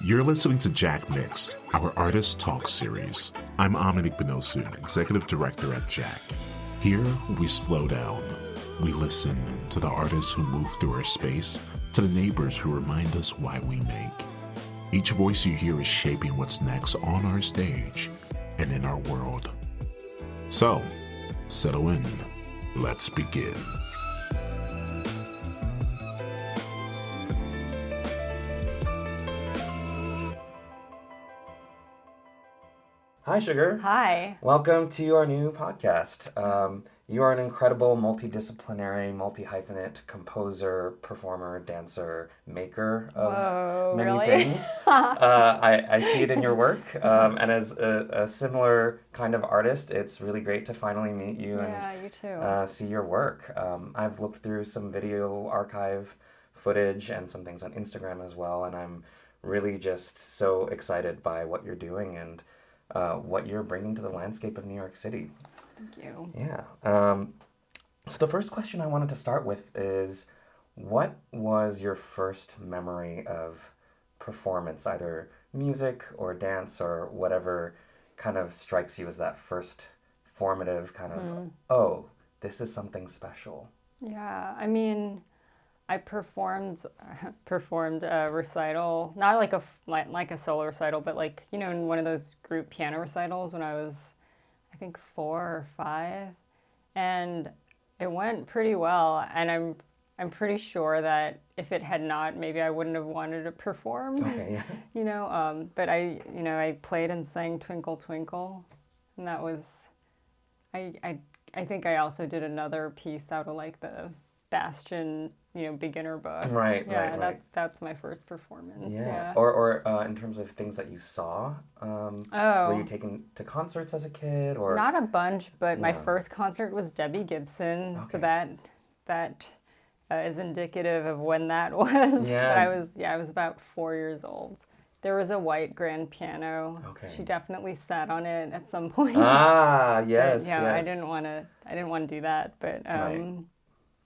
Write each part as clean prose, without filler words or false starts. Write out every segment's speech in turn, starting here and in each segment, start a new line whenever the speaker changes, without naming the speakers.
You're listening to JACKmix, our Artist Talk series. I'm Dominic Benosun, Executive Director at Jack. Here, we slow down. We listen to the artists who move through our space, to the neighbors who remind us why we make. Each voice you hear is shaping what's next on our stage and in our world. So, settle in. Let's begin.
Hi, Sugar.
Hi.
Welcome to our new podcast. You are an incredible multidisciplinary, multi-hyphenate composer, performer, dancer, maker of many things. I see it in your work. And as a similar kind of artist, it's really great to finally meet you and
you too.
See your work. I've looked through some video archive footage and some things on Instagram as well, and I'm really just so excited by what you're doing and what you're bringing to the landscape of New York City.
Thank you.
Yeah. So the first question I wanted to start with is, what was your first memory of performance, either music or dance or whatever kind of strikes you as that first formative kind of, oh, this is something special?
Yeah, I mean, I performed a recital, not like a solo recital, but like, you know, in one of those group piano recitals when I was, I think 4 or 5, and it went pretty well. And I'm pretty sure that if it had not, maybe I wouldn't have wanted to perform.
Okay, yeah.
You know, but I played and sang Twinkle Twinkle, and that was, I think I also did another piece out of like the Bastion, beginner book.
Right.
That's my first performance.
Yeah. Or in terms of things that you saw, were you taken to concerts as a kid, or?
Not a bunch, but my first concert was Debbie Gibson,
Okay.
so that is indicative of when that was.
Yeah.
But I was about 4 years old. There was a white grand piano.
Okay.
She definitely sat on it at some point.
Ah, yes.
But,
yes.
I didn't want to do that, but
Right.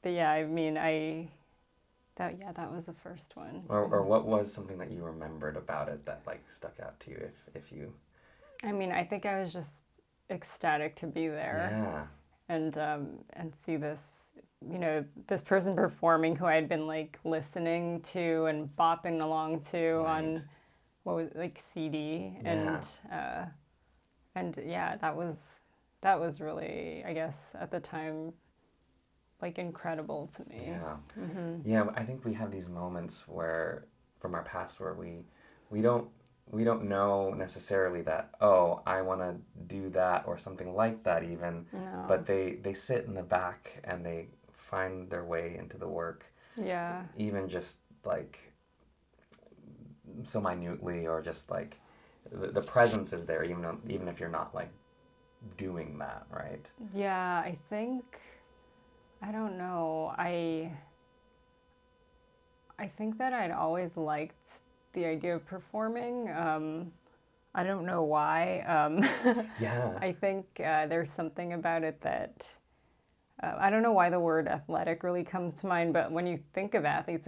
But yeah, I mean, that was the first one.
Or what was something that you remembered about it that like stuck out to you, if you?
I mean, I think I was just ecstatic to be there.
Yeah.
And see this, this person performing who I had been like listening to and bopping along to on what was like CD,
Yeah.
and yeah, that was really, I guess at the time, like incredible to me.
Yeah. Yeah, I think we have these moments where from our past where we don't know necessarily that, oh, I want to do that or something like that even.
No.
But they sit in the back and they find their way into the work.
Yeah.
Even just like so minutely, or just like the presence is there even if you're not like doing that, right?
Yeah, I think, I don't know. I think that I'd always liked the idea of performing. I don't know why.
Yeah.
I think there's something about it that, I don't know why the word athletic really comes to mind, but when you think of athletes,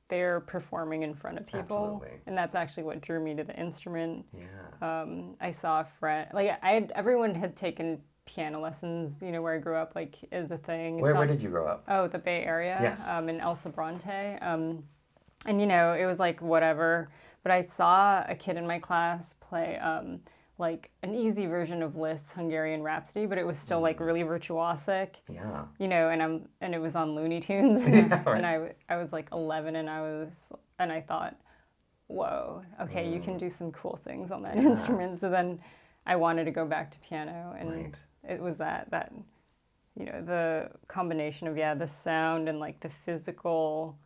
they're performing in front of people.
Absolutely.
And that's actually what drew me to the instrument.
Yeah.
I saw a friend, like everyone had taken piano lessons, where I grew up, like, is a thing.
Where did you grow up?
Oh, the Bay Area.
Yes.
In El Sobrante. And, it was like whatever. But I saw a kid in my class play like an easy version of Liszt's Hungarian Rhapsody, but it was still like really virtuosic.
Yeah.
And it was on Looney Tunes.
Yeah, right.
And I was like 11, and I thought, whoa, okay, you can do some cool things on that instrument. So then I wanted to go back to piano, and it was that the combination of the sound and like the physical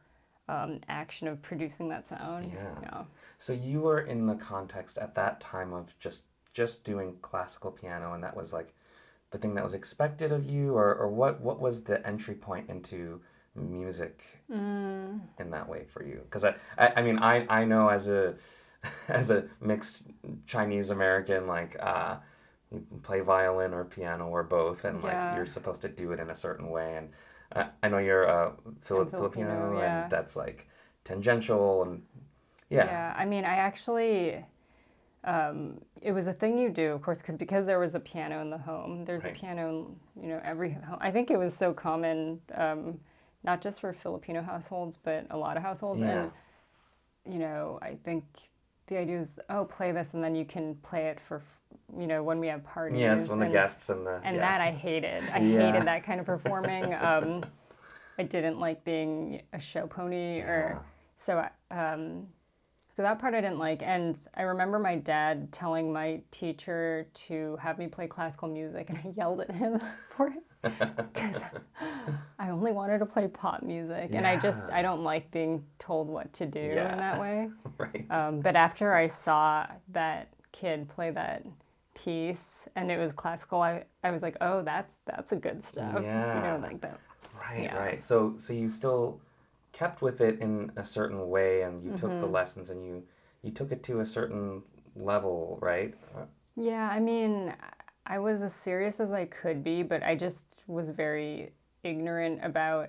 action of producing that sound.
Yeah. So you were in the context at that time of just doing classical piano, and that was like the thing that was expected of you, or what was the entry point into music in that way for you? Because I mean I know as a mixed Chinese American, like you play violin or piano or both, and like you're supposed to do it in a certain way, and I know you're Filipino,
yeah.
and that's like tangential, and
Yeah, I mean, I actually, it was a thing you do, of course, because there was a piano in the home. There's a
Right.
piano in, every home. I think it was so common, not just for Filipino households, but a lot of households.
Yeah.
And, I think the idea is, oh, play this, and then you can play it for, when we have parties.
Yes, when the
and,
guests and the...
And
yeah.
that I hated. I
Yeah.
hated that kind of performing. I didn't like being a show pony, or so. So that part I didn't like, and I remember my dad telling my teacher to have me play classical music, and I yelled at him for it because I only wanted to play pop music, and I don't like being told what to do in that way.
Right.
But after I saw that kid play that piece and it was classical, I was like, oh, that's a good stuff.
Yeah.
Like that.
Right,
Yeah.
right. So you still kept with it in a certain way, and you took the
Mm-hmm.
lessons, and you took it to a certain level, right?
Yeah, I mean, I was as serious as I could be, but I just was very ignorant about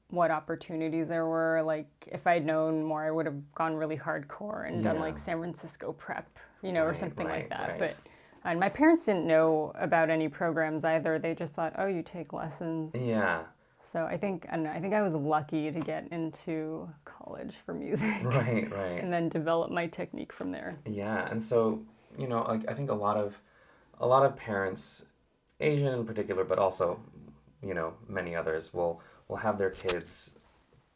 what opportunities there were. Like, if I'd known more, I would have gone really hardcore and done like San Francisco prep, or
Right,
something
right,
like that.
right.
But and my parents didn't know about any programs either. They just thought, oh, you take lessons.
Yeah.
So I think I was lucky to get into college for music.
Right, right.
And then develop my technique from there.
Yeah, and so, like I think a lot of parents, Asian in particular, but also, many others will have their kids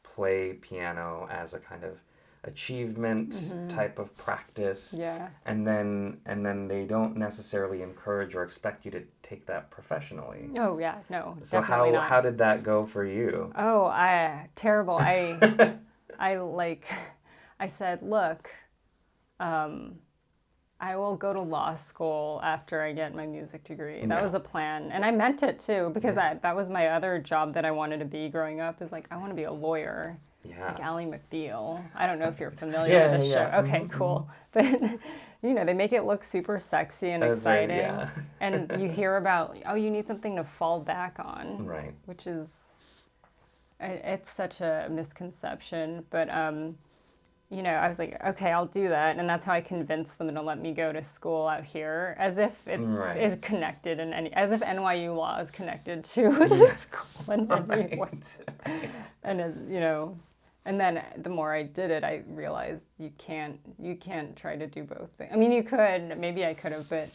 play piano as a kind of achievement type of practice.
Yeah.
And then they don't necessarily encourage or expect you to take that professionally.
Oh yeah, no,
So
definitely not.
how did that go for you?
Oh, terrible. I said, look, I will go to law school after I get my music degree. That was a plan, and I meant it too, because that was my other job that I wanted to be growing up. Is like, I want to be a lawyer.
Yeah.
Like Ally McBeal. I don't know if you're familiar with the show. Okay, cool. But they make it look super sexy and
That's right,
exciting.
yeah.
And you hear about, oh, you need something to fall back on.
Right.
Which is, it's such a misconception. But I was like, okay, I'll do that, and that's how I convinced them to let me go to school out here, as if it is connected as if NYU law is connected to the school in any way. And and then the more I did it, I realized you can't try to do both things. I mean, you could, maybe I could have, but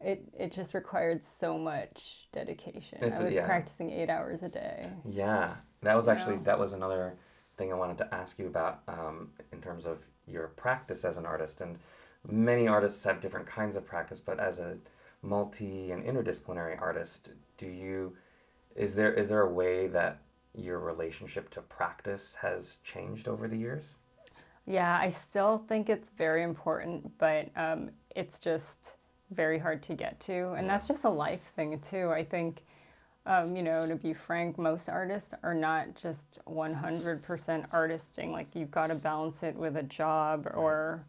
it just required so much dedication. I was practicing 8 hours a day.
Yeah, that was actually that was another thing I wanted to ask you about in terms of your practice as an artist. And many artists have different kinds of practice, but as a multi and interdisciplinary artist, is there a way that your relationship to practice has changed over the years?
Yeah, I still think it's very important, but it's just very hard to get to, and that's just a life thing too. I think to be frank, most artists are not just 100% artisting. Like, you've got to balance it with a job or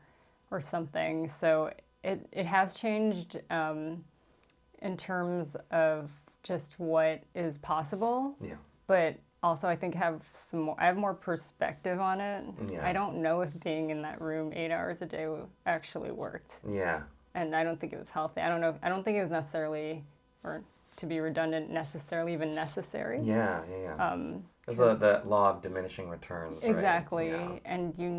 something. So it has changed in terms of just what is possible.
Yeah.
But also, I think I have more perspective on it.
Yeah.
I don't know if being in that room 8 hours a day actually worked.
Yeah.
And I don't think it was healthy. I don't think it was necessarily, or to be redundant, necessarily even necessary.
Yeah. There's the law of diminishing returns.
Exactly.
Right? Yeah.
And you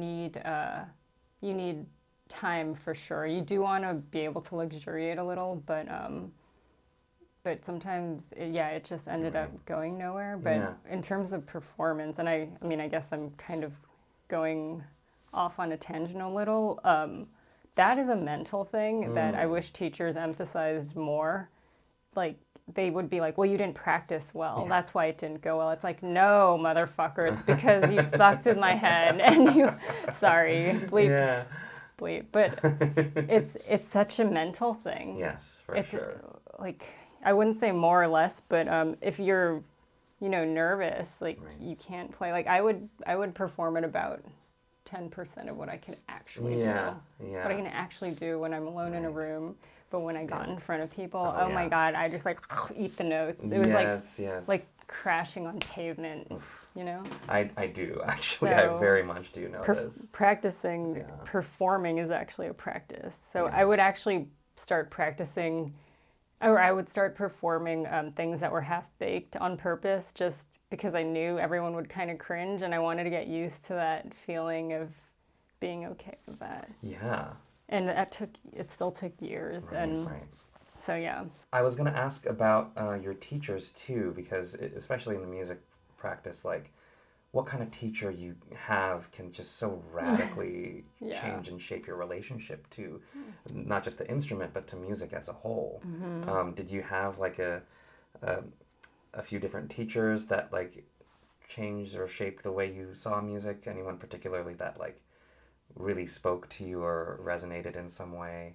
need time for sure. You do want to be able to luxuriate a little, but sometimes it just ended up going nowhere. But in terms of performance, and I mean, I guess I'm kind of going off on a tangent a little. That is a mental thing that I wish teachers emphasized more. Like, they would be like, well, you didn't practice well. Yeah. That's why it didn't go well. It's like, no, motherfucker. It's because you fucked with my head and you, sorry, bleep. Yeah. Bleep. But it's such a mental thing.
Yes, for sure.
Like, I wouldn't say more or less, but if you're, nervous, like you can't play. Like, I would perform at about 10% of what I can actually do. Yeah. What I can actually do when I'm alone in a room. But when I got in front of people, oh my God, I just like eat the notes. It was like crashing on pavement, you know?
I do, actually.
So
I very much do know this.
Practicing
Yeah.
performing is actually a practice. So
Yeah.
I would actually start practicing, or I would start performing things that were half-baked on purpose, just because I knew everyone would kind of cringe, and I wanted to get used to that feeling of being okay with that.
Yeah.
And it still took years.
Right,
And
right.
so, yeah.
I was going to ask about your teachers too, because especially in the music practice, like what kind of teacher you have can just so radically
Yeah.
change and shape your relationship to not just the instrument, but to music as a whole. Did you have like a few different teachers that like changed or shaped the way you saw music? Anyone particularly that like really spoke to you or resonated in some way?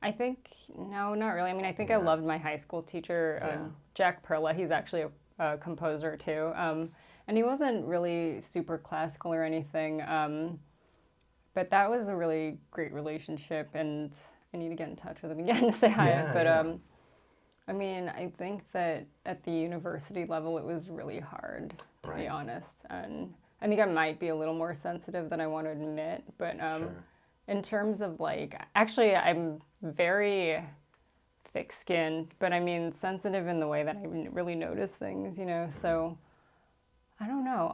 I think, no, not really. I mean, I think I
Yeah.
loved my high school teacher,
Yeah.
Jack Perla. He's actually a composer too. And he wasn't really super classical or anything. But that was a really great relationship, and I need to get in touch with him again to say hi.
Yeah,
But
yeah.
I mean, I think that at the university level, it was really hard, to be
Right.
honest. And I think I might be a little more sensitive than I want to admit. But
Sure.
in terms of like, actually, I'm very thick-skinned, but I mean sensitive in the way that I really notice things, you know. So I don't know.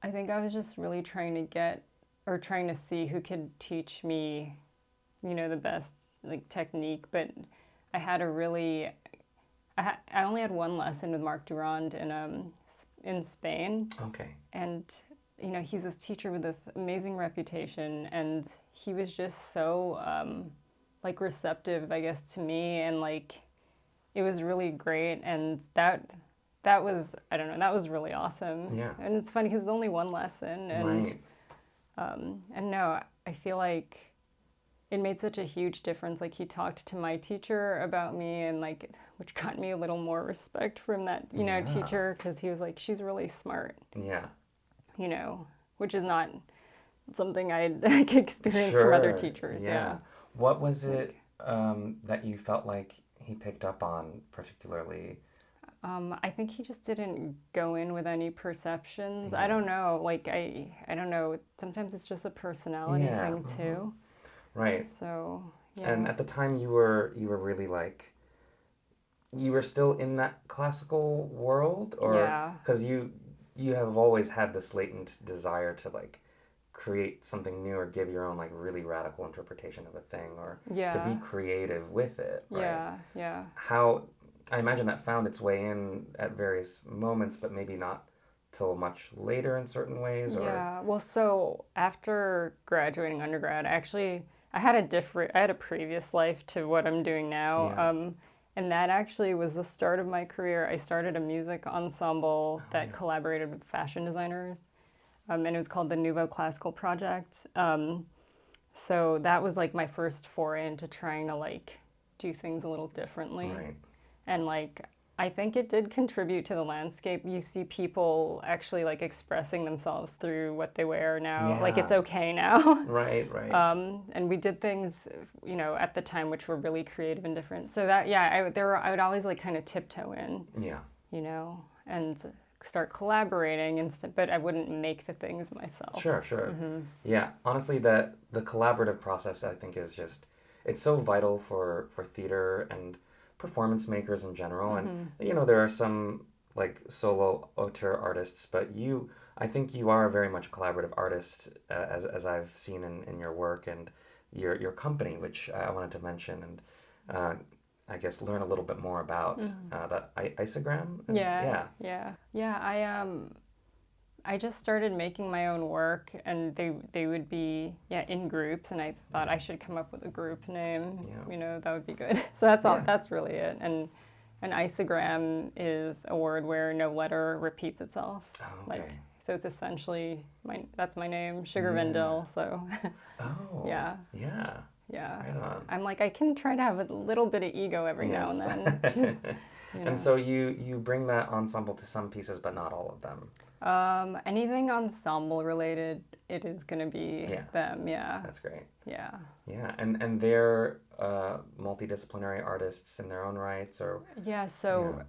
I think I was just really trying to see who could teach me, you know, the best like technique. But I had a really, I only had one lesson with Marc Durand in Spain,
Okay.
and you know, he's this teacher with this amazing reputation, and he was just so like receptive, I guess, to me, and like it was really great. And that was, I don't know, that was really awesome.
Yeah.
And it's funny because it's only one lesson, and
Right.
and no, I feel like it made such a huge difference. Like he talked to my teacher about me, and like, which got me a little more respect from that, you know,
Yeah.
teacher, because he was like, she's really smart,
Yeah.
you know, which is not something I'd like experienced from other
Sure.
teachers.
Yeah. What was it that you felt like he picked up on particularly?
I think he just didn't go in with any perceptions.
Yeah.
I don't know. Like I don't know. Sometimes it's just a personality
Yeah.
thing too.
Right.
So yeah.
And at the time you were really like you were still in that classical world, or
Yeah.
because you have always had this latent desire to like create something new or give your own like really radical interpretation of a thing, or to
Yeah.
be creative with it, right?
Yeah. Yeah.
How I imagine that found its way in at various moments, but maybe not till much later in certain ways, or
Yeah. Well, so after graduating undergrad, I had a previous life to what I'm doing now.
Yeah.
And that actually was the start of my career. I started a music ensemble that collaborated with fashion designers. And it was called the Nouveau Classical Project. So that was like my first foray into trying to like do things a little differently.
right.
And like, I think it did contribute to the landscape. You see people actually like expressing themselves through what they wear now. Like it's
Yeah.
okay now.
Right, right.
And we did things, you know, at the time which were really creative and different. So that, yeah, I would always like kind of tiptoe in,
Yeah.
you know, and start collaborating, but I wouldn't make the things myself.
Sure, sure.
Mm-hmm.
Yeah, honestly, the collaborative process I think is just it's so vital for theater and performance makers in general. And you know, there are some like solo auteur artists, but I think you are very much a collaborative artist, as I've seen in your work and your company, which I wanted to mention and I guess learn a little bit more about that isogram.
Yeah. I just started making my own work, and they would be in groups, and I thought I should come up with a group name.
Yeah.
You know, that would be good. So that's all.
Yeah.
That's really it. And an isogram is a word where no letter repeats itself.
Oh, okay.
So it's essentially that's my name, Sugar
Yeah.
Vendil. So
Oh.
Yeah.
Yeah.
yeah.
Right on.
I'm like, I can try to have a little bit of ego every now and then. You know.
And so you bring that ensemble to some pieces, but not all of them.
Anything ensemble related, it is going to be them. Yeah.
That's great.
Yeah.
Yeah, and they're multidisciplinary artists in their own rights, or
yeah. So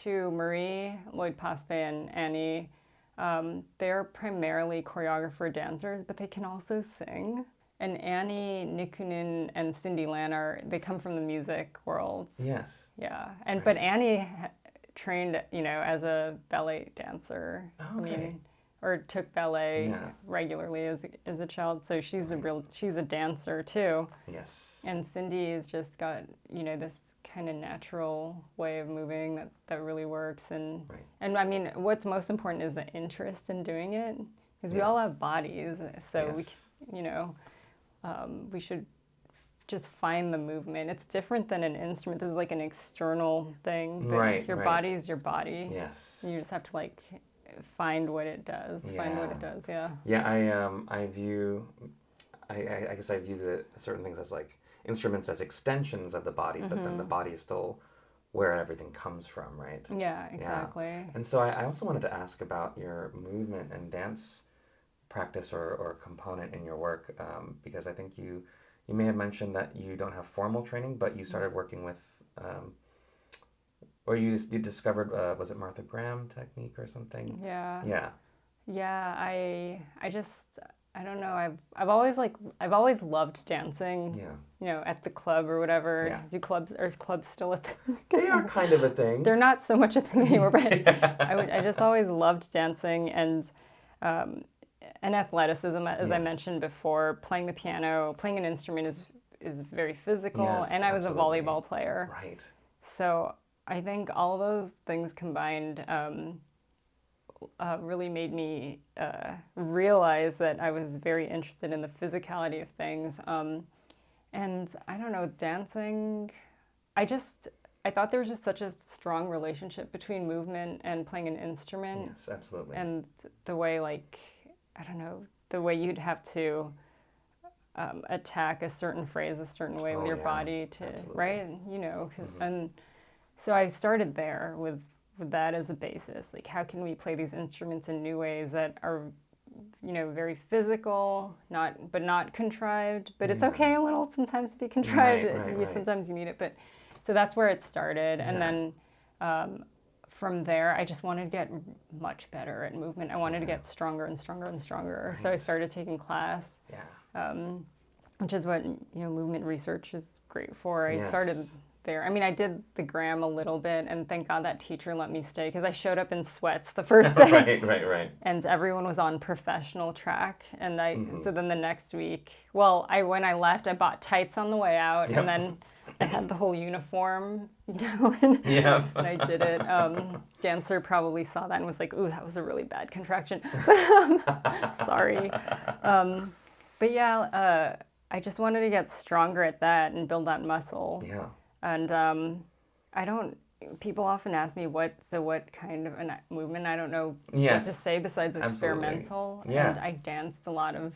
to Marie, Lloyd Paspe, and Annie, they're primarily choreographer dancers, but they can also sing. And Annie Nikunin and Cindy Lan they come from the music world.
Yes.
Yeah, but Annie trained, as a ballet dancer.
Oh, okay.
Or took ballet regularly as a child, so she's a dancer too.
Yes.
And Cindy has just got this kind of natural way of moving that really works, and I mean, what's most important is the interest in doing it, because we all have bodies, so we should just find the movement. It's different than an instrument. This is like an external thing. But your body is your body.
Yes.
You just have to find what it does. Find what it does. Yeah.
Yeah. I guess I view the certain things as like instruments as extensions of the body, but then the body is still where everything comes from, right?
Yeah. Exactly.
Yeah. And so I also wanted to ask about your movement and dance practice or component in your work, because I think you may have mentioned that you don't have formal training, but you started working with, or you discovered, was it Martha Graham technique or something?
Yeah.
Yeah.
Yeah. I don't know. I've always loved dancing.
Yeah.
At the club or whatever.
Yeah.
Is clubs still a thing?
They are kind of a thing.
They're not so much a thing anymore, but I just always loved dancing and athleticism, as I mentioned before. Playing the piano, playing an instrument is very physical, and I was a volleyball player.
Right.
So I think all those things combined really made me realize that I was very interested in the physicality of things. And I don't know, dancing, I thought there was just such a strong relationship between movement and playing an instrument.
Yes, absolutely.
And the way, I don't know, the way you'd have to attack a certain phrase a certain way with your body to,
absolutely.
Right? And so I started there with that as a basis. How can we play these instruments in new ways that are, very physical, but not contrived. But it's okay a little sometimes to be contrived.
Right.
Sometimes you need it. But so that's where it started, and then from there, I just wanted to get much better at movement. I wanted to get stronger and stronger and stronger. Right. So I started taking class. Which is what movement research is great for. I started there. I mean, I did the gram a little bit, and thank God that teacher let me stay, because I showed up in sweats the first day.
Right.
And everyone was on professional track, and so then the next week, when I left, I bought tights on the way out, and then I had the whole uniform, and I did it. Dancer probably saw that and was like, "Ooh, that was a really bad contraction." Sorry. But yeah, I just wanted to get stronger at that and build that muscle.
Yeah.
And people often ask me what kind of a movement, I don't know what to say besides experimental.
Absolutely. Yeah.
And I danced a lot of,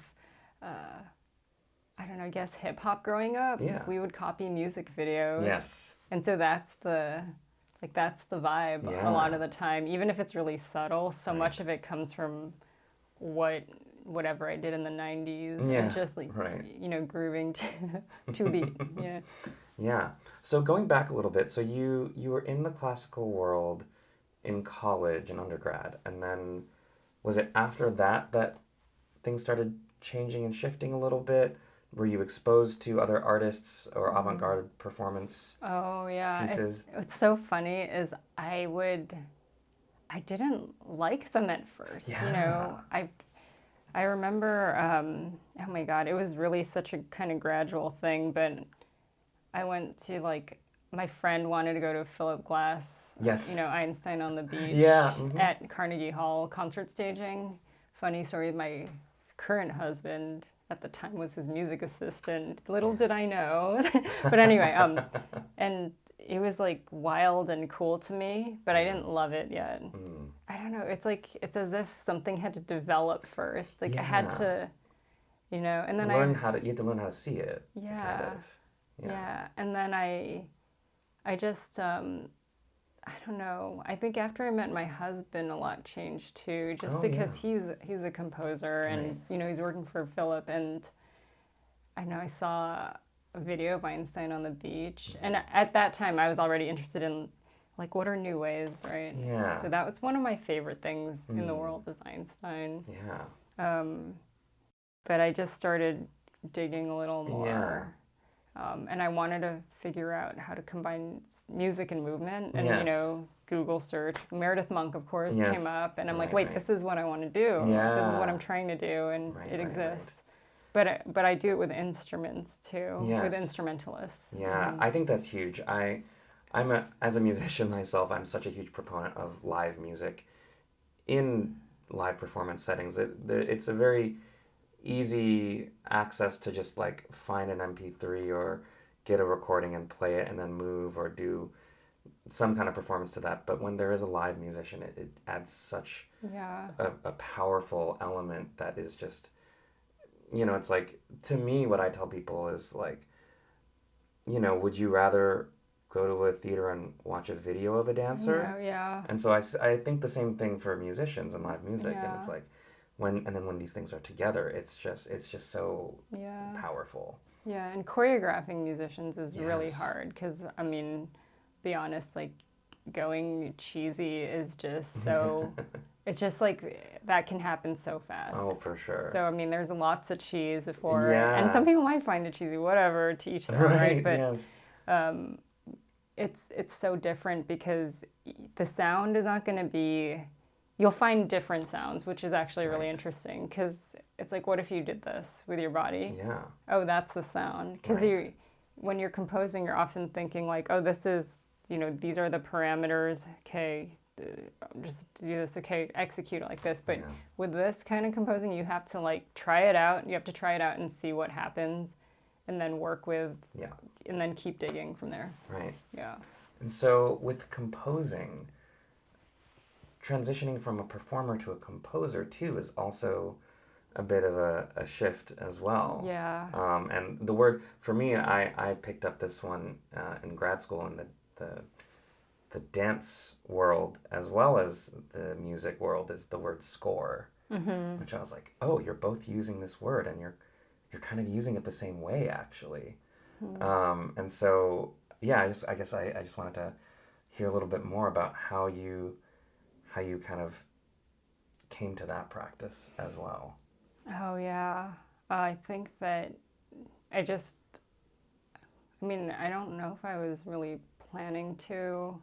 I don't know, I guess hip hop growing up.
Yeah. We
would copy music videos.
Yes.
And so that's the vibe a lot of the time, even if it's really subtle. So much of it comes from whatever I did in the 90s, and just grooving to a beat. Yeah.
Yeah. So going back a little bit, so you were in the classical world in college and undergrad, and then was it after that things started changing and shifting a little bit? Were you exposed to other artists or avant-garde performance pieces?
It's so funny is I didn't like them at first. I remember, oh my God, it was really such a kind of gradual thing, but I went to my friend wanted to go to Philip Glass, Einstein on the Beach at Carnegie Hall concert staging. Funny story, my current husband at the time was his music assistant. Little did I know. But anyway, and it was wild and cool to me, but I didn't love it yet. I don't know. It's as if something had to develop first. I had to, and then
you had to learn how to see it.
Yeah. Kind of. Yeah. And then I just, I I don't know. I think after I met my husband, a lot changed too, just
Oh,
because
yeah.
he's a composer and
Right.
he's working for Philip, and I know I saw a video of Einstein on the beach, and at that time I was already interested in like what are new ways, right?
Yeah.
So that was one of my favorite things in the
Mm.
world is Einstein.
Yeah.
But I just started digging a little
Yeah.
more. And I wanted to figure out how to combine music and movement. And,
Yes.
Google search. Meredith Monk, of course, came
Yes.
up. And I'm like,
Right,
wait,
right.
this is what I want to do. This is what
Yeah.
I'm trying to do. And
Right,
it
right, right.
exists. But I do it with instruments too, with
Yes.
instrumentalists.
Yeah, I think that's huge. As a musician myself, I'm such a huge proponent of live music in live performance settings. It's a very easy access to just like find an MP3 or get a recording and play it and then move or do some kind of performance to that. But when there is a live musician, it adds such
Yeah.
a powerful element that is just, it's like, to me, what I tell people is like, would you rather go to a theater and watch a video of a dancer?
Yeah.
And so I think the same thing for musicians and live music. And
Yeah.
it's like, when these things are together, it's just so
Yeah.
powerful.
Yeah. And choreographing musicians is really
Yes.
hard because, I mean, be honest, like going cheesy is just so, it's just like that can happen so fast.
Oh, for sure.
So, I mean, there's lots of cheese before,
Yeah.
and some people might find it cheesy, whatever, to each their own, right? But
yes.
it's so different because the sound is not going to be, you'll find different sounds, which is actually really
Right.
interesting because it's like, what if you did this with your body?
Yeah.
Oh, that's the sound. Because
Right.
when you're composing, you're often thinking like, oh, this is, these are the parameters. Okay, just do this. Okay, execute it like this. But
Yeah.
with this kind of composing, you have to like try it out. You have to try it out and see what happens, and then work with,
Yeah.
and then keep digging from there.
Right.
Yeah.
And so with composing, transitioning from a performer to a composer too is also a bit of a shift as well.
Yeah.
And the word, for me, I picked up this one in grad school in the dance world as well as the music world is the word score, which I was like, oh, you're both using this word and you're kind of using it the same way actually. And so yeah, I guess I just wanted to hear a little bit more about how you kind of came to that practice as well.
Oh, yeah. I think that I mean, I don't know if I was really planning to.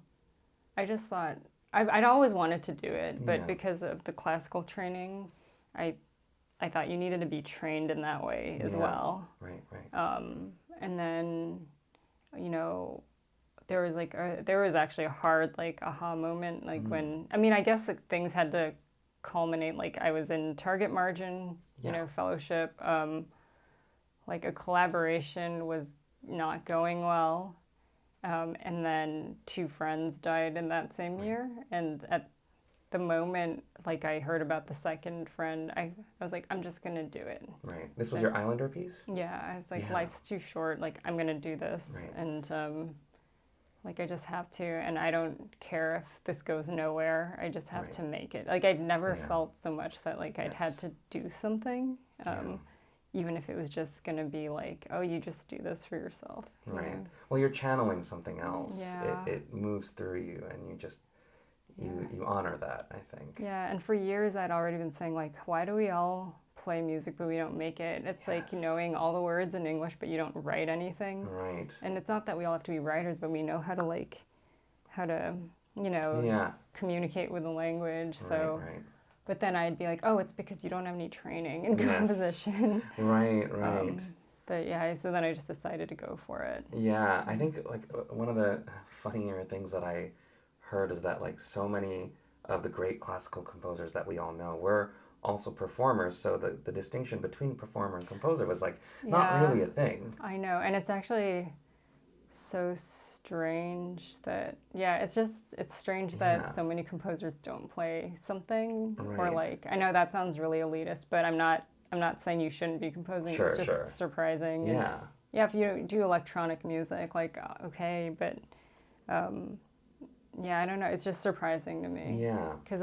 I just thought, I'd always wanted to do it, but
Yeah.
because of the classical training, I thought you needed to be trained in that way as
Yeah.
well.
Right, right.
And then, there was actually a hard like aha moment, like when, I mean, I guess like, things had to culminate, like I was in target margin,
Yeah.
fellowship, like a collaboration was not going well, and then 2 friends died in that same year, and at the moment like I heard about the second friend, I was like, I'm just gonna do it.
Right. This was your Islander piece?
Yeah, I was like,
Yeah.
life's too short, like I'm gonna do this.
Right.
And like I just have to, and I don't care if this goes nowhere, I just have
Right.
to make it. Like I'd never
Yeah.
felt so much that like I'd had
Yes.
to do something,
Yeah.
even if it was just gonna be like, oh, you just do this for yourself. you
Right.
know?
Well, you're channeling something else.
Yeah.
It moves through you and you just you honor that, I think.
Yeah, and for years I'd already been saying like, why do we all play music but we don't make it? It's like
Yes.
knowing all the words in English but you don't write anything.
Right.
And it's not that we all have to be writers, but we know how to
Yeah.
communicate with the language. So,
Right,
but then I'd be like, oh, it's because you don't have any training in
Yes.
composition.
right. Right.
But yeah, so then I just decided to go for it.
Yeah, I think like one of the funnier things that I heard is that like so many of the great classical composers that we all know were also performers, so the distinction between performer and composer was like not
Yeah.
really a thing.
I know, and it's actually so strange that it's strange that
Yeah.
so many composers don't play something, or
Right.
like, I know that sounds really elitist, but I'm not saying you shouldn't be composing.
Sure,
it's just
sure.
surprising.
Yeah.
Yeah, if you do electronic music, like okay, but yeah, I don't know. It's just surprising to me.
Yeah.
Because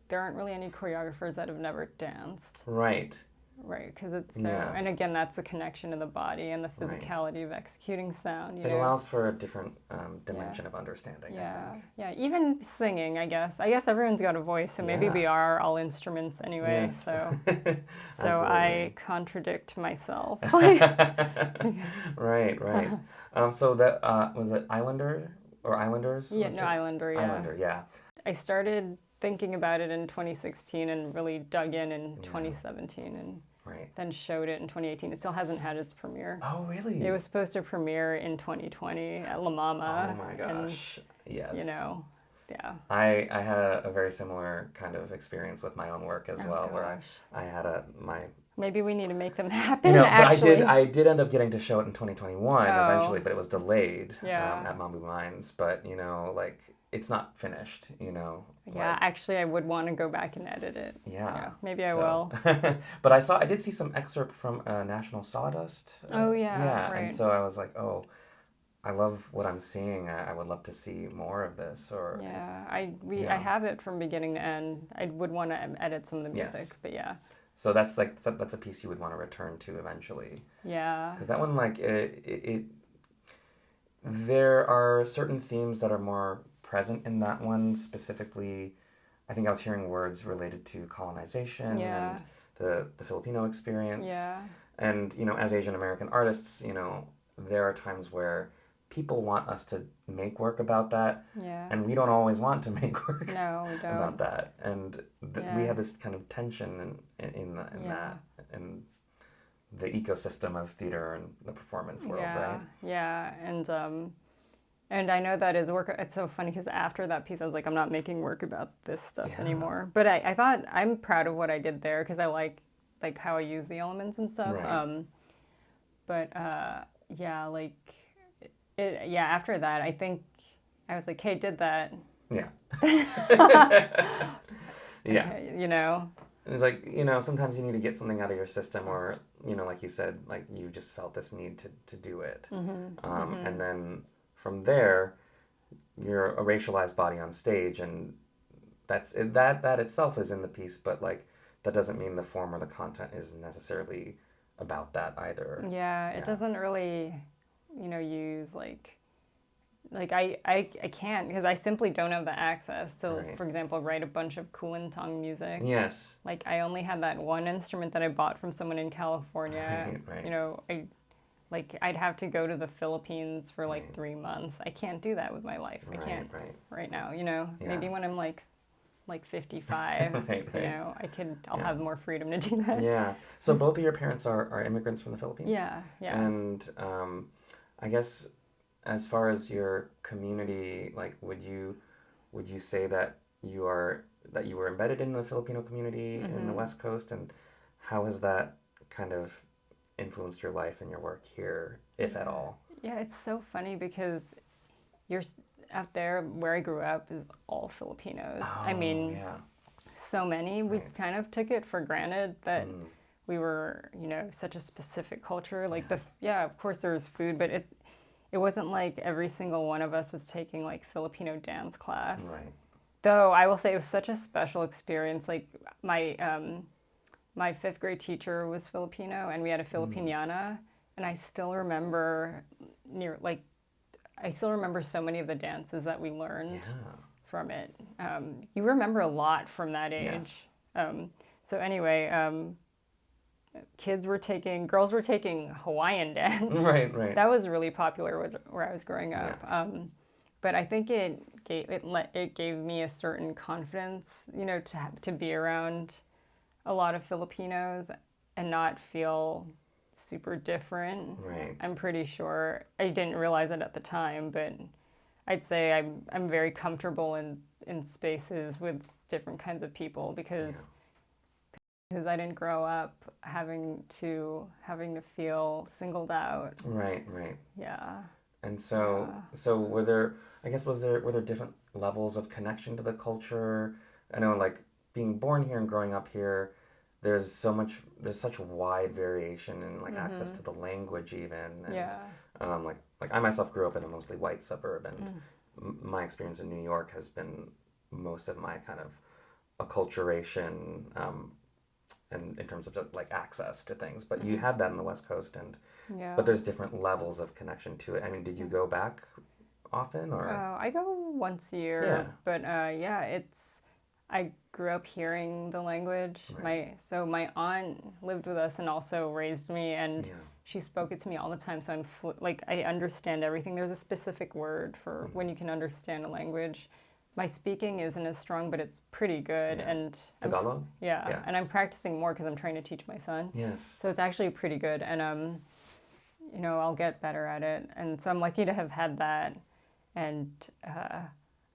there aren't really any choreographers that have never danced.
Right.
Right, because it's so,
Yeah.
and again, that's the connection of the body and the
Right.
physicality of executing sound. You
It
know?
allows for a different dimension of understanding, I
Yeah,
think.
yeah. Even singing, I guess. I guess everyone's got a voice, so maybe we
Yeah.
are all instruments anyway.
Yes.
So I
Absolutely.
contradict myself.
Right, right. So that was it Islander or Islanders?
Yeah,
was
no,
it?
Islander. Yeah.
Islander, yeah.
I started thinking about it in 2016 and really dug in 2017 and
Right.
then showed it in 2018. It still hasn't had its premiere.
Oh, really?
It was supposed to premiere in 2020 at La Mama.
Oh my
and,
gosh. Yes.
you know, yeah.
I had a very similar kind of experience with my own work as well, where
gosh.
I had my
Maybe we need to make them happen.
you know, but
actually.
I did end up getting to show it in 2021
Oh.
eventually, but it was delayed
Yeah.
at Mambu Mines. But you know, like it's not finished. You know.
Yeah,
like,
actually, I would want to go back and edit it.
Yeah.
Maybe I
so-
will.
But I did see some excerpt from National Sawdust.
Oh, yeah,
Yeah,
right.
and so I was like, oh, I love what I'm seeing. I would love to see more of this. Or
Yeah, I
Yeah.
have it from beginning to end. I would want to edit some of the music,
Yes.
but yeah.
So that's a piece you would want to return to eventually.
Yeah.
Because that one, like, there are certain themes that are more present in that one. Specifically, I think I was hearing words related to colonization
Yeah.
and the Filipino experience.
Yeah.
And, you know, as Asian American artists, you know, there are times where people want us to make work about that,
Yeah.
and we don't always want to make work
No, we don't.
about that. And we
Yeah.
have this kind of tension in
Yeah.
that, in the ecosystem of theater and the performance world,
Yeah.
right?
Yeah. And I know that is work. It's so funny because after that piece, I was like, I'm not making work about this stuff
Yeah.
anymore. But I thought I'm proud of what I did there because I like how I use the elements and stuff.
Right.
Yeah, like after that, I think I was like, hey, did that.
Yeah. Yeah.
Okay, you know.
It's like, you know, sometimes you need to get something out of your system, or, you know, like you said, like you just felt this need to do it. And then from there, you're a racialized body on stage, and that itself is in the piece, but like that doesn't mean the form or the content is necessarily about that either.
Yeah, it doesn't really, you know, use like I can't because I simply don't have the access to,
Right.
for example, write a bunch of Kulintang music.
Yes.
Like I only had that one instrument that I bought from someone in California.
Right.
You know, I'd have to go to the Philippines for like
Right.
3 months. I can't do that with my life. I can't
Right.
now, you know.
Yeah.
Maybe when I'm like 55,
Right.
you know, I'll
Yeah.
have more freedom to do that.
Yeah. So both of your parents are immigrants from the Philippines?
Yeah.
And I guess as far as your community, like would you say that you were embedded in the Filipino community in the West Coast, and how has that kind of influenced your life and your work here, if at all?
Yeah, it's so funny because out there where I grew up is all Filipinos. I mean,
yeah.
so many. We
Right.
kind of took it for granted that we were, you know, such a specific culture. Like of course there was food, but it wasn't like every single one of us was taking like Filipino dance class.
Right.
Though I will say it was such a special experience. Like my 5th grade teacher was Filipino, and we had a Filipiniana, and I still remember so many of the dances that we learned from it. You remember a lot from that age.
Yes.
So anyway, girls were taking Hawaiian dance.
Right.
That was really popular where I was growing up. But I think it gave me a certain confidence, you know, to be around a lot of Filipinos and not feel super different.
Right.
I'm pretty sure I didn't realize it at the time, but I'd say I'm very comfortable in spaces with different kinds of people because I didn't grow up having to feel singled out.
Right.
Yeah.
And so were there different levels of connection to the culture? I know, like, being born here and growing up here, there's such wide variation in like access to the language even. And, like I myself grew up in a mostly white suburb, and my experience in New York has been most of my kind of acculturation, and in terms of like access to things. But you had that in the West Coast, and
Yeah.
but there's different levels of connection to it. I mean, did you go back often, or?
I go once a year,
Yeah.
but yeah, I grew up hearing the language.
Right.
My aunt lived with us and also raised me, and
Yeah.
she spoke it to me all the time. So I understand everything. There's a specific word for when you can understand a language. My speaking isn't as strong, but it's pretty good.
Yeah.
And
Tagalog?
yeah,
Yeah.
and I'm practicing more because I'm trying to teach my son.
Yes.
So it's actually pretty good, and I'll get better at it. And so I'm lucky to have had that, and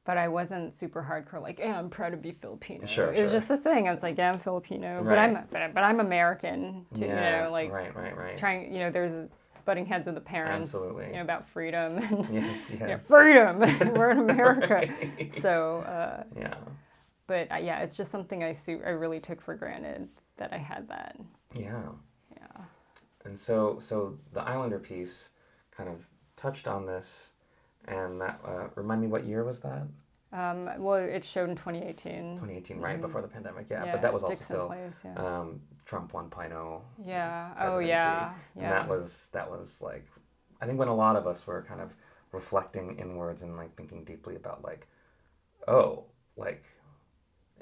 but I wasn't super hardcore. Like, yeah, I'm proud to be Filipino.
Sure,
It was
sure.
just a thing. I was like, yeah, I'm Filipino,
Right.
but I'm American. Too,
Yeah.
like
Right.
trying. There's butting heads with the parents.
Absolutely.
About freedom. And,
Yes.
freedom. We're in America.
Right.
So.
Yeah.
But yeah, it's just something I really took for granted that I had that.
Yeah.
Yeah.
And so the Islander piece kind of touched on this, and that remind me, what year was that?
Well, it showed in 2018.
2018, right before the pandemic. Yeah,
Yeah,
but that was also
Dixon
still
Place, yeah.
Trump 1.0.
Yeah. Oh,
presidency.
yeah.
And
Yeah.
that was like, I think when a lot of us were kind of reflecting inwards and like thinking deeply about like, oh, like,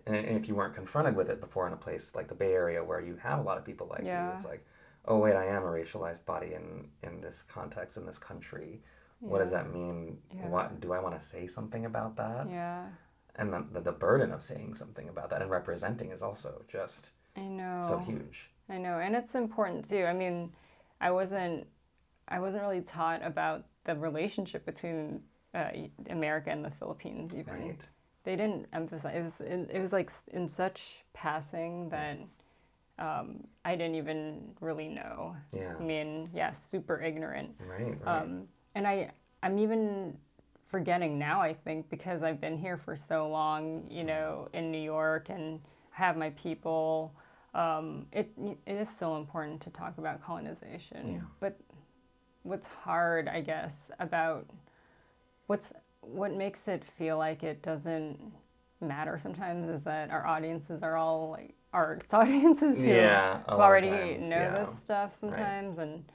and if you weren't confronted with it before in a place like the Bay Area where you have a lot of people like you, it's like, oh wait, I am a racialized body in this context, in this country. What does that mean?
Yeah.
What do I want to say something about that?
Yeah.
And the burden of saying something about that and representing is also just
I know.
so huge.
I know, and it's important too. I mean, I wasn't really taught about the relationship between America and the Philippines even.
Right.
They didn't emphasize it was like in such passing that I didn't even really know.
Yeah.
I mean, yeah, super ignorant.
Right.
And I'm even forgetting now, I think, because I've been here for so long, in New York and have my people. It is still important to talk about colonization.
Yeah.
But what's hard, I guess, about what makes it feel like it doesn't matter sometimes is that our audiences are all like arts audiences who already know this stuff sometimes, and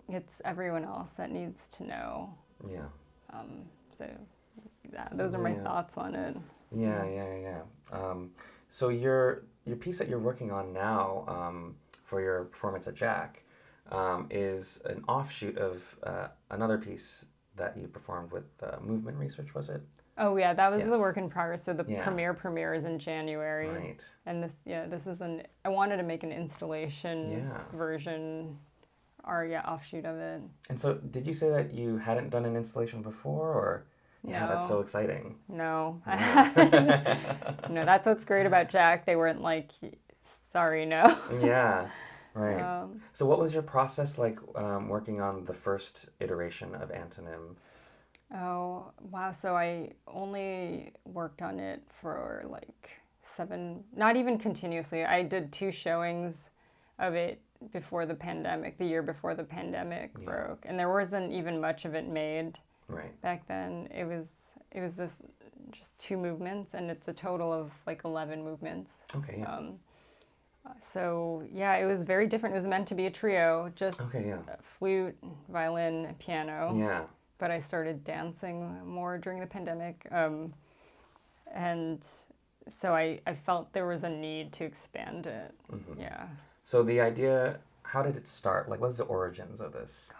it's everyone else that needs to know.
Yeah.
So those are my thoughts on it.
Yeah. So your piece that you're working on now for your performance at Jack is an offshoot of another piece that you performed with movement research, was it?
Oh yeah, that was the
Yes.
work in progress. So the premiere is in January.
Right.
And this is I wanted to make an installation version or offshoot of it.
And so did you say that you hadn't done an installation before, or? Yeah, that's so exciting.
No.
Yeah.
No, that's what's great about Jack. They weren't like, sorry, no.
Yeah, right. So what was your process like working on the first iteration of Antonym?
Oh, wow. So I only worked on it for like 7, not even continuously. I did 2 showings of it before the pandemic, the year before the pandemic broke. And there wasn't even much of it made back then. It was this just 2 movements, and it's a total of like 11 movements.
Okay, yeah.
So yeah, it was very different. It was meant to be a trio, just flute, violin, piano.
Yeah.
But I started dancing more during the pandemic. And so I felt there was a need to expand it. Mm-hmm. Yeah.
So the idea, how did it start? Like, what's the origins of this?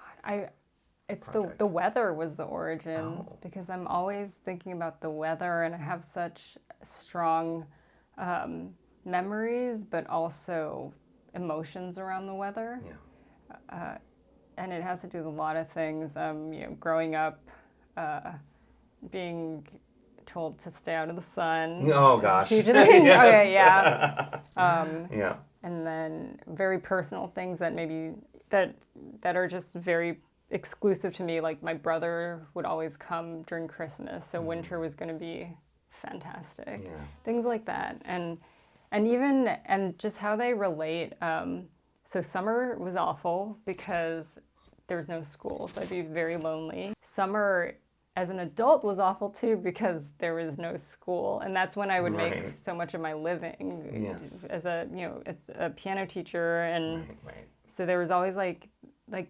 It's the weather was the origins, because I'm always thinking about the weather, and I have such strong memories, but also emotions around the weather.
Yeah.
And it has to do with a lot of things. Growing up, being told to stay out of the sun.
Oh gosh.
Huge thing.
Yes.
Okay, yeah.
Yeah.
And then very personal things that maybe that are just very exclusive to me. Like my brother would always come during Christmas, so winter was going to be fantastic.
Yeah.
Things like that, and just how they relate. So summer was awful because there's no school, so I'd be very lonely. Summer as an adult was awful too because there was no school, and that's when I would make
Right.
so much of my living
Yes.
as a as a piano teacher, and
Right.
so there was always like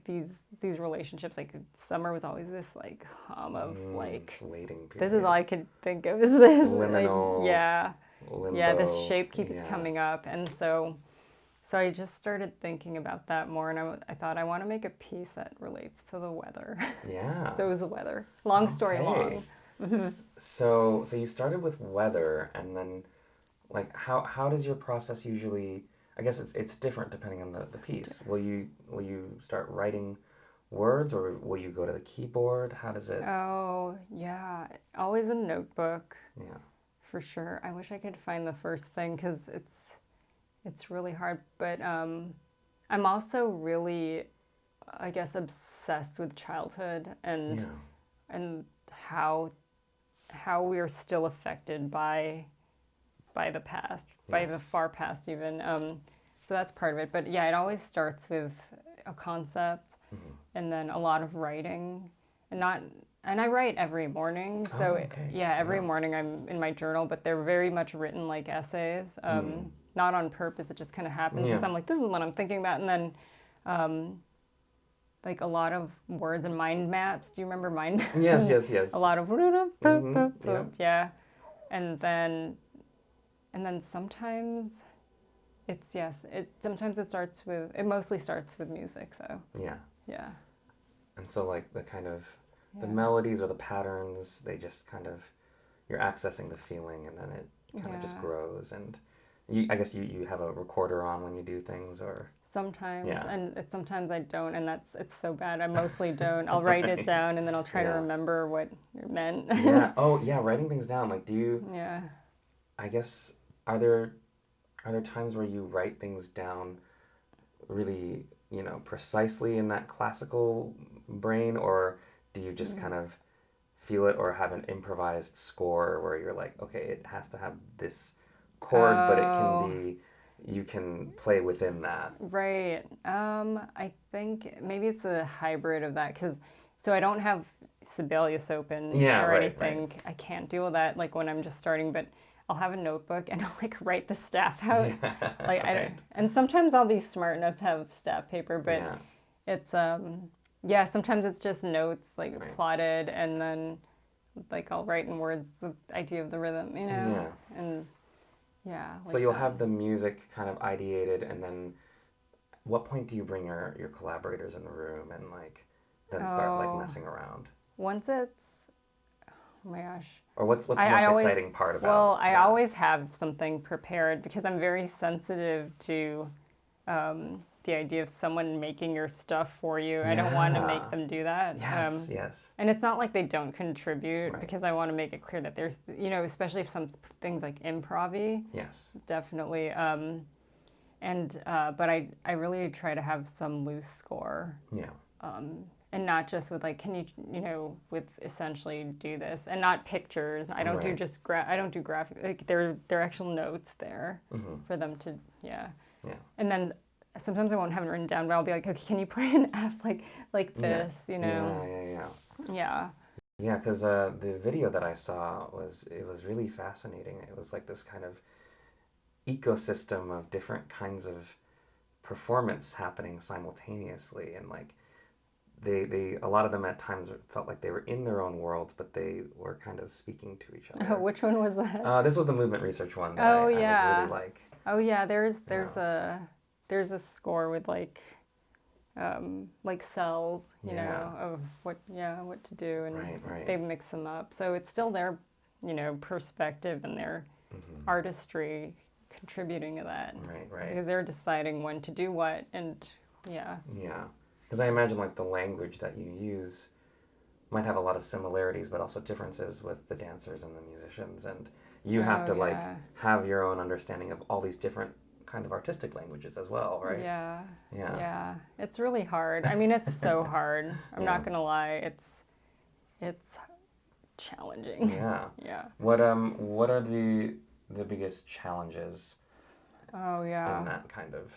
these relationships. Like summer was always this like hum of like
It's waiting
this
period.
is all I could think of is this
Liminal,
yeah this
limbo.
shape keeps
Yeah.
coming up, and so I just started thinking about that more, and I thought I want to make a piece that relates to the weather.
Yeah.
So it was the weather. Long story
Okay.
long.
So you started with weather, and then like how does your process usually? I guess it's different depending on the piece. Will you start writing words, or will you go to the keyboard? How does it?
Oh, yeah. Always a notebook,
Yeah.
for sure. I wish I could find the first thing because it's really hard. But I'm also really, I guess, obsessed with childhood and
Yeah.
and how we are still affected by the past, by the
Yes.
far past even. So that's part of it. But yeah, it always starts with a concept and then a lot of writing, and I write every morning. So
Oh, okay.
yeah, every
Yeah.
morning I'm in my journal, but they're very much written like essays. Not on purpose. It just kind of happens because
Yeah.
I'm like, this is what I'm thinking about, and then like a lot of words and mind maps. Do you remember mind maps?
Yes. Yes.
A lot of
Yeah.
yeah, and then sometimes it's sometimes it mostly starts with music though.
Yeah.
Yeah.
And so like the kind of the
Yeah.
melodies or the patterns, they just kind of you're accessing the feeling, and then it kind of just
Yeah.
grows. And I guess you have a recorder on when you do things, or
Sometimes,
Yeah.
and sometimes I don't, and it's so bad. I mostly don't. I'll write it
Right.
down, and then I'll try to
Yeah.
remember what it meant.
Yeah. Oh, yeah. Writing things down. Like, do you?
Yeah.
I guess are there times where you write things down really, precisely in that classical brain, or do you just kind of feel it, or have an improvised score where you're like, okay, it has to have this chord, but it can
Oh.
be, you can play within that.
Right. I think maybe it's a hybrid of that because so I don't have Sibelius open
Yeah,
or
right,
anything. I can't deal with that like when I'm just starting, but I'll have a notebook and I'll like write the staff out. Like I
Right.
don't, and sometimes I'll be smart enough to have staff paper, but
Yeah.
it's yeah, sometimes it's just notes like
Right.
plotted, and then like I'll write in words the idea of the rhythm,
Yeah.
and yeah.
So
like
you'll
that.
have the music kind of ideated, and then what point do you bring your collaborators in the room and like then start like
Oh.
messing around?
Once it's, oh my gosh.
Or what's the
I
most
always-
exciting part about
Well, I
that?
always have something prepared because I'm very sensitive to the idea of someone making your stuff for you. I don't want to
Yeah.
make them do that.
Yes, yes.
And it's not like they don't contribute
Right.
because I want to make it clear that there's, especially if some things like improv-y,
Yes.
definitely. But I really try to have some loose score.
Yeah.
And not just with like, can you, with essentially do this, and not pictures. I don't do
Right.
just I don't do graphic. Like there are actual notes there for them to, yeah.
Yeah.
And then sometimes I won't have it written down, but I'll be like, okay, can you play an F like this,
Yeah.
Yeah.
Yeah, because the video that I saw was really fascinating. It was like this kind of ecosystem of different kinds of performance happening simultaneously, and like they a lot of them at times felt like they were in their own worlds, but they were kind of speaking to each other.
Which one was that?
This was the movement research one that
Oh,
I
yeah.
was really like.
Oh yeah, there's a score with like selves,
Yeah.
of what to do, and
Right.
they mix them up. So it's still their, perspective and their artistry contributing to that.
Right.
Because they're deciding when to do what, and yeah.
Yeah, because I imagine like the language that you use might have a lot of similarities, but also differences with the dancers and the musicians, and you have to like
yeah.
have your own understanding of all these different kind of artistic languages as well, right?
Yeah.
Yeah.
Yeah. It's really hard. I mean, it's so hard. I'm not gonna lie. It's challenging.
Yeah.
Yeah.
What are the biggest challenges
Oh yeah.
in that kind of?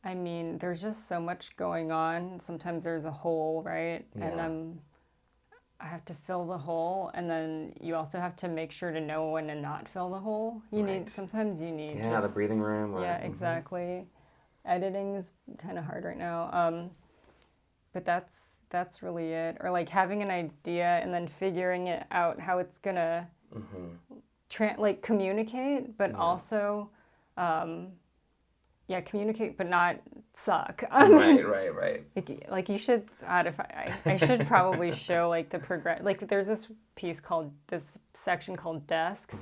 I mean, there's just so much going on. Sometimes there's a hole, right?
Yeah.
And I have to fill the hole, and then you also have to make sure to know when to not fill the hole. Sometimes you need
the breathing room.
Yeah, exactly. Editing is kind of hard right now. But that's really it. Or like having an idea and then figuring it out how it's gonna communicate, but also communicate but not suck.
Right.
Like you should I should probably show like the progress. Like there's this section called desks.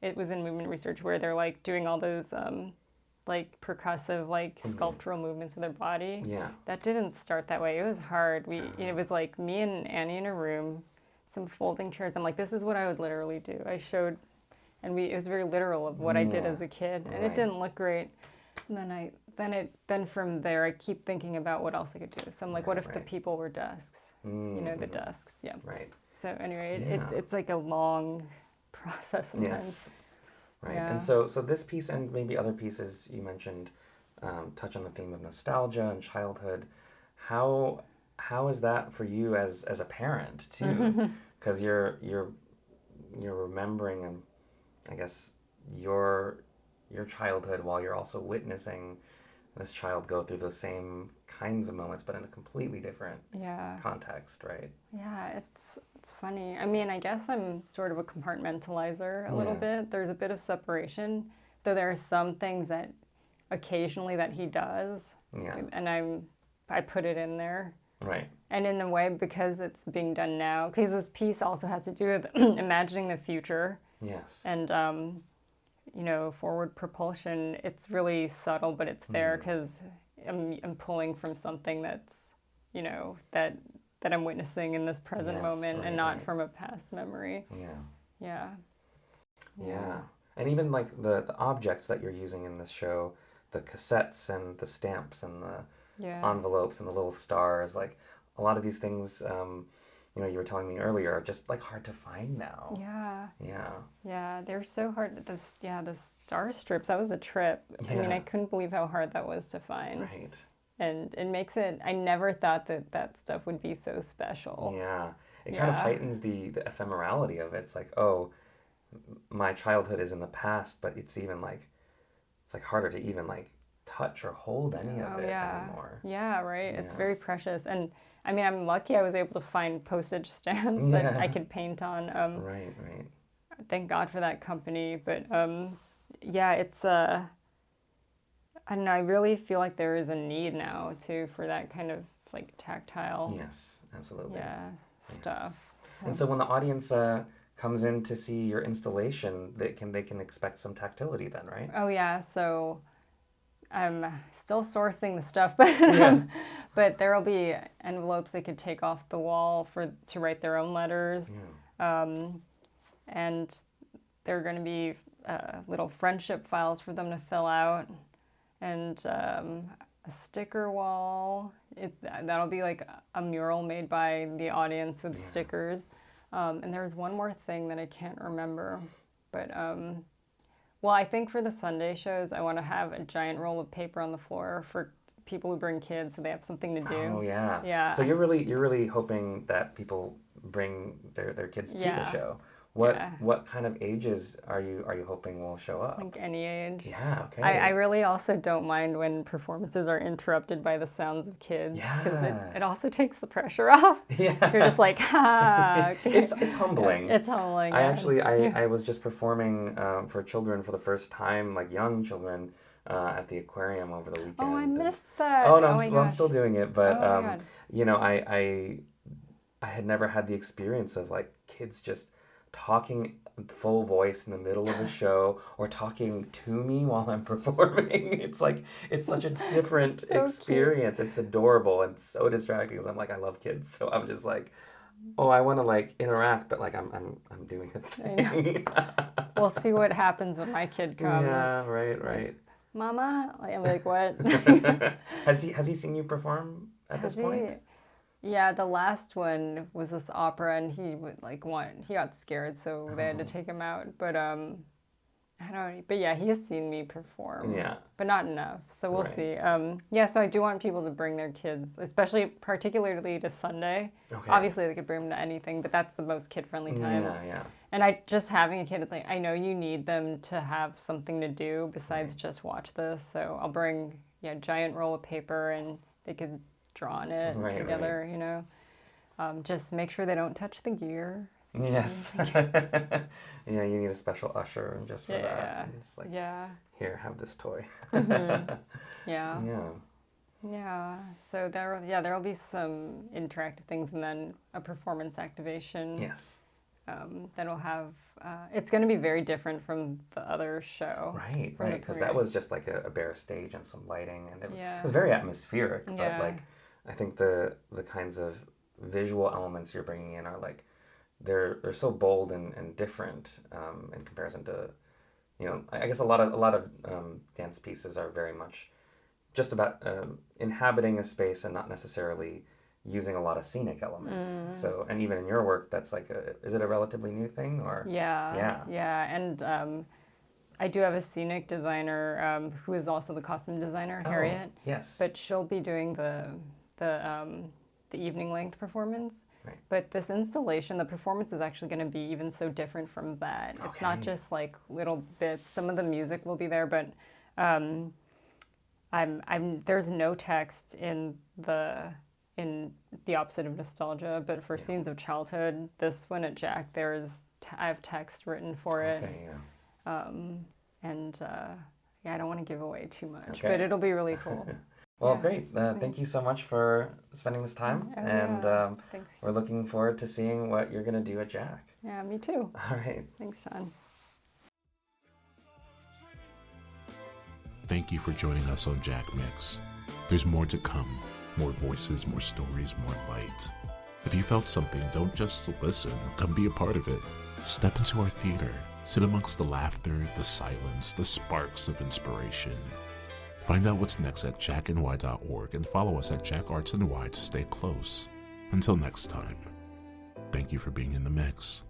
It was in movement research where they're like doing all those like percussive, like sculptural movements with their body.
Yeah.
That didn't start that way. It was hard. It was like me and Annie in a room, some folding chairs. I'm like, this is what I would literally do. I showed, and it was very literal of what I did as a kid, and it didn't look great. And then from there, I keep thinking about what else I could do. So I'm like, what if the people were desks? The desks. Yeah.
Right.
So anyway, it's like a long process sometimes. Yes.
Right. Yeah. And so this piece and maybe other pieces you mentioned touch on the theme of nostalgia and childhood. How is that for you as a parent too? Because you're remembering, I guess, your childhood while you're also witnessing this child go through those same kinds of moments, but in a completely different context, right?
Yeah, it's funny. I mean, I guess I'm sort of a compartmentalizer a little bit. There's a bit of separation, though there are some things that occasionally that he does, and I put it in there.
Right.
And in a way, because it's being done now, because this piece also has to do with imagining the future.
Yes.
And forward propulsion, it's really subtle, but it's there because I'm pulling from something that's, that I'm witnessing in this present moment and not from a past memory. Yeah.
And even like the objects that you're using in this show, the cassettes and the stamps and the envelopes and the little stars, like a lot of these things, you were telling me earlier, are just like hard to find now.
Yeah, they're so hard. The star strips, that was a trip. I mean, I couldn't believe how hard that was to find.
Right.
And it makes it, I never thought that stuff would be so special.
Yeah. It kind of heightens the ephemerality of it. It's like, oh, my childhood is in the past, but it's even like, it's like harder to even like touch or hold any of it anymore.
Yeah, right. Yeah. It's very precious. And I mean, I'm lucky I was able to find postage stamps that I could paint on.
Right.
Thank God for that company. But it's I don't know, I really feel like there is a need now too for that kind of like tactile.
Yes, absolutely.
Stuff.
And so when the audience comes in to see your installation, they can expect some tactility then, right?
Oh yeah, so I'm still sourcing the stuff, but but there will be envelopes they could take off the wall to write their own letters, and there are going to be little friendship files for them to fill out, and a sticker wall. That'll be like a mural made by the audience with stickers, and there's one more thing that I can't remember, but well, I think for the Sunday shows, I want to have a giant roll of paper on the floor for people who bring kids, so they have something to do.
Oh yeah.
Yeah.
So you're really hoping that people bring their kids to the show. What kind of ages are you hoping will show up?
Like any age.
Yeah. Okay.
I really also don't mind when performances are interrupted by the sounds of kids.
Yeah.
Because it also takes the pressure off.
Yeah.
You're just like, okay.
It's humbling.
It's humbling.
I was just performing for children for the first time, like young children, at the aquarium over the weekend.
Oh, I missed that.
Oh no, I'm still doing it, but
God.
I had never had the experience of like kids just talking full voice in the middle of a show or talking to me while I'm performing. It's like, it's such a different experience. Cute. It's adorable and so distracting because I'm like, I love kids. So I'm just like, oh, I want to like interact, but like I'm doing a thing.
We'll see what happens when my kid comes.
Yeah, right.
Like, Mama? I'm like, what?
Has he seen you perform at this point?
Yeah, the last one was this opera, and he would he got scared, so they had to take him out. But I don't know, but yeah, he has seen me perform.
Yeah.
But not enough, so we'll
Right.
see. Yeah, so I do want people to bring their kids, especially particularly to Sunday.
Okay.
Obviously, they could bring them to anything, but that's the most kid-friendly time.
Yeah.
And I just having a kid, it's like I know you need them to have something to do besides just watch this. So I'll bring giant roll of paper and they could draw on it together. You know, just make sure they don't touch the gear.
Yes. Yeah, you need a special usher just for that. And just like, here, have this toy.
Yeah. So there'll be some interactive things and then a performance activation.
Yes.
That'll have. It's going to be very different from the other show.
Right. Because that was just like a bare stage and some lighting, and it was very atmospheric. But like, I think the kinds of visual elements you're bringing in are like. They're so bold and different in comparison to, I guess a lot of dance pieces are very much just about inhabiting a space and not necessarily using a lot of scenic elements. So, and even in your work, that's like is it a relatively new thing or?
Yeah. And I do have a scenic designer who is also the costume designer, Harriet.
Yes.
But she'll be doing the evening length performance.
Right.
But this installation, the performance is actually going to be even so different from that. It's not just like little bits. Some of the music will be there, but there's no text in the opposite of nostalgia. But for scenes of childhood, this one at Jack, I have text written for it.
Okay, yeah.
I don't want to give away too much, but it'll be really cool.
Well, great. Thank you so much for spending this time.
Thanks.
We're looking forward to seeing what you're going to do at Jack.
Yeah, me too.
All right.
Thanks, Sean.
Thank you for joining us on JACKmix. There's more to come. More voices, more stories, more light. If you felt something, don't just listen. Come be a part of it. Step into our theater. Sit amongst the laughter, the silence, the sparks of inspiration. Find out what's next at jackny.org and follow us at JackArtsNY to stay close. Until next time, thank you for being in the mix.